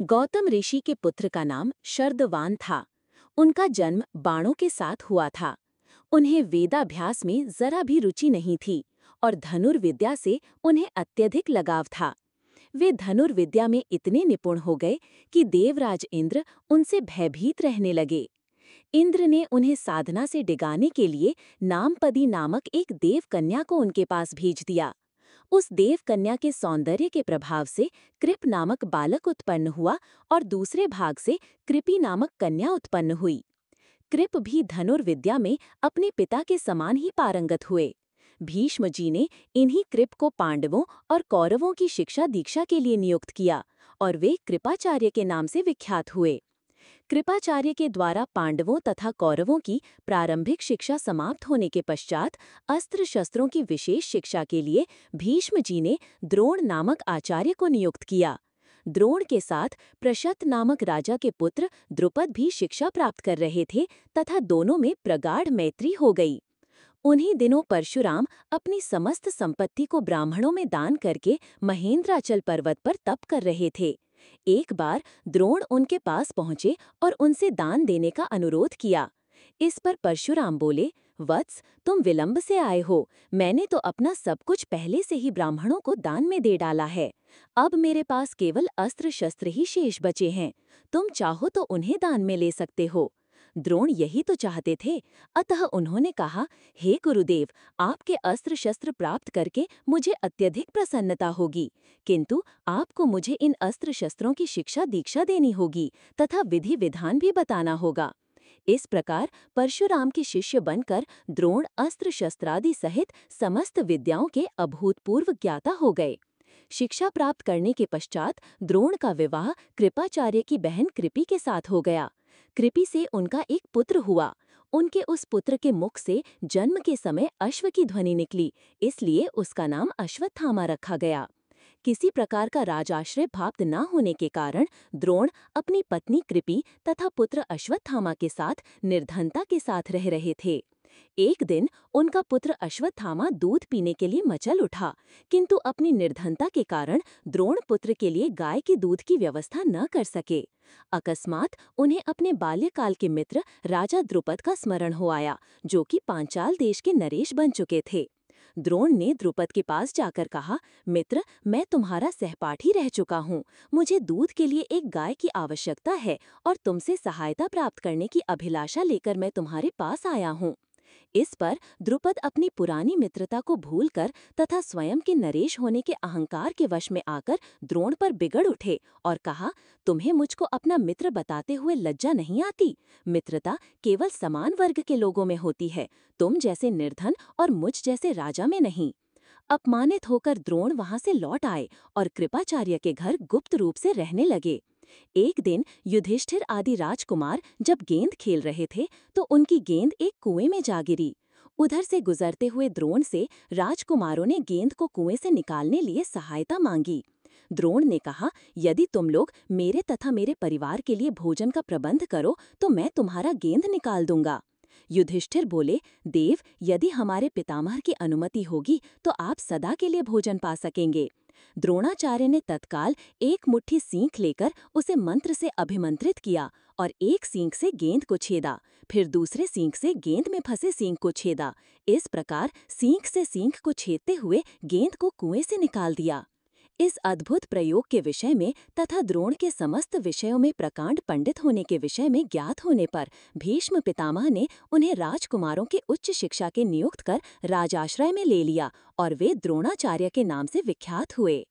गौतम ऋषि के पुत्र का नाम शर्दवान था। उनका जन्म बाणों के साथ हुआ था। उन्हें वेदाभ्यास में जरा भी रुचि नहीं थी और धनुर्विद्या से उन्हें अत्यधिक लगाव था। वे धनुर्विद्या में इतने निपुण हो गए कि देवराज इंद्र उनसे भयभीत रहने लगे। इंद्र ने उन्हें साधना से डिगाने के लिए नामपदी नामक एक देवकन्या को उनके पास भेज दिया। उस देवकन्या के सौंदर्य के प्रभाव से कृप नामक बालक उत्पन्न हुआ और दूसरे भाग से कृपि नामक कन्या उत्पन्न हुई। कृप भी धनुर्विद्या में अपने पिता के समान ही पारंगत हुए। भीष्म जी ने इन्हीं कृप को पांडवों और कौरवों की शिक्षा दीक्षा के लिए नियुक्त किया और वे कृपाचार्य के नाम से विख्यात हुए। कृपाचार्य के द्वारा पांडवों तथा कौरवों की प्रारंभिक शिक्षा समाप्त होने के पश्चात अस्त्र शस्त्रों की विशेष शिक्षा के लिए भीष्म जी ने द्रोण नामक आचार्य को नियुक्त किया। द्रोण के साथ प्रशत नामक राजा के पुत्र द्रुपद भी शिक्षा प्राप्त कर रहे थे तथा दोनों में प्रगाढ़ मैत्री हो गई। उन्हीं दिनों परशुराम अपनी समस्त संपत्ति को ब्राह्मणों में दान करके महेंद्राचल पर्वत पर तप कर रहे थे। एक बार द्रोण उनके पास पहुंचे और उनसे दान देने का अनुरोध किया। इस पर परशुराम बोले, वत्स, तुम विलंब से आए हो। मैंने तो अपना सब कुछ पहले से ही ब्राह्मणों को दान में दे डाला है। अब मेरे पास केवल अस्त्र शस्त्र ही शेष बचे हैं। तुम चाहो तो उन्हें दान में ले सकते हो। द्रोण यही तो चाहते थे, अतः उन्होंने कहा, हे गुरुदेव, आपके अस्त्र शस्त्र प्राप्त करके मुझे अत्यधिक प्रसन्नता होगी, किंतु आपको मुझे इन अस्त्र शस्त्रों की शिक्षा दीक्षा देनी होगी तथा विधि विधान भी बताना होगा। इस प्रकार परशुराम के शिष्य बनकर द्रोण अस्त्र शस्त्रादि सहित समस्त विद्याओं के अभूतपूर्व ज्ञाता हो गए। शिक्षा प्राप्त करने के पश्चात द्रोण का विवाह कृपाचार्य की बहन कृपि के साथ हो गया। कृपि से उनका एक पुत्र हुआ। उनके उस पुत्र के मुख से जन्म के समय अश्व की ध्वनि निकली, इसलिए उसका नाम अश्वत्थामा रखा गया। किसी प्रकार का राजाश्रय प्राप्त न होने के कारण द्रोण अपनी पत्नी कृपि तथा पुत्र अश्वत्थामा के साथ निर्धनता के साथ रह रहे थे। एक दिन उनका पुत्र अश्वत्थामा दूध पीने के लिए मचल उठा, किंतु अपनी निर्धनता के कारण द्रोण पुत्र के लिए गाय के दूध की व्यवस्था न कर सके। अकस्मात उन्हें अपने बाल्यकाल के मित्र राजा द्रुपद का स्मरण हो आया, जो कि पांचाल देश के नरेश बन चुके थे। द्रोण ने द्रुपद के पास जाकर कहा, मित्र, मैं तुम्हारा सहपाठी रह चुका हूँ। मुझे दूध के लिए एक गाय की आवश्यकता है और तुमसे सहायता प्राप्त करने की अभिलाषा लेकर मैं तुम्हारे पास आया हूँ। इस पर द्रुपद अपनी पुरानी मित्रता को भूलकर तथा स्वयं के नरेश होने के अहंकार के वश में आकर द्रोण पर बिगड़ उठे और कहा, तुम्हें मुझको अपना मित्र बताते हुए लज्जा नहीं आती? मित्रता केवल समान वर्ग के लोगों में होती है, तुम जैसे निर्धन और मुझ जैसे राजा में नहीं। अपमानित होकर द्रोण वहां से लौट आए और कृपाचार्य के घर गुप्त रूप से रहने लगे। एक दिन युधिष्ठिर आदि राजकुमार जब गेंद खेल रहे थे तो उनकी गेंद एक कुएं में जा गिरी। उधर से गुजरते हुए द्रोण से राजकुमारों ने गेंद को कुएं से निकालने लिए सहायता मांगी। द्रोण ने कहा, यदि तुम लोग मेरे तथा मेरे परिवार के लिए भोजन का प्रबंध करो तो मैं तुम्हारा गेंद निकाल दूंगा। युधिष्ठिर बोले, देव, यदि हमारे पितामह की अनुमति होगी तो आप सदा के लिए भोजन पा सकेंगे। द्रोणाचार्य ने तत्काल एक मुट्ठी सींख लेकर उसे मंत्र से अभिमंत्रित किया और एक सींख से गेंद को छेदा, फिर दूसरे सींख से गेंद में फंसे सींख को छेदा। इस प्रकार सींख से सींख को छेदते हुए गेंद को कुएं से निकाल दिया। इस अद्भुत प्रयोग के विषय में तथा द्रोण के समस्त विषयों में प्रकांड पंडित होने के विषय में ज्ञात होने पर भीष्म पितामह ने उन्हें राजकुमारों के उच्च शिक्षा के नियुक्त कर राजाश्रय में ले लिया और वे द्रोणाचार्य के नाम से विख्यात हुए।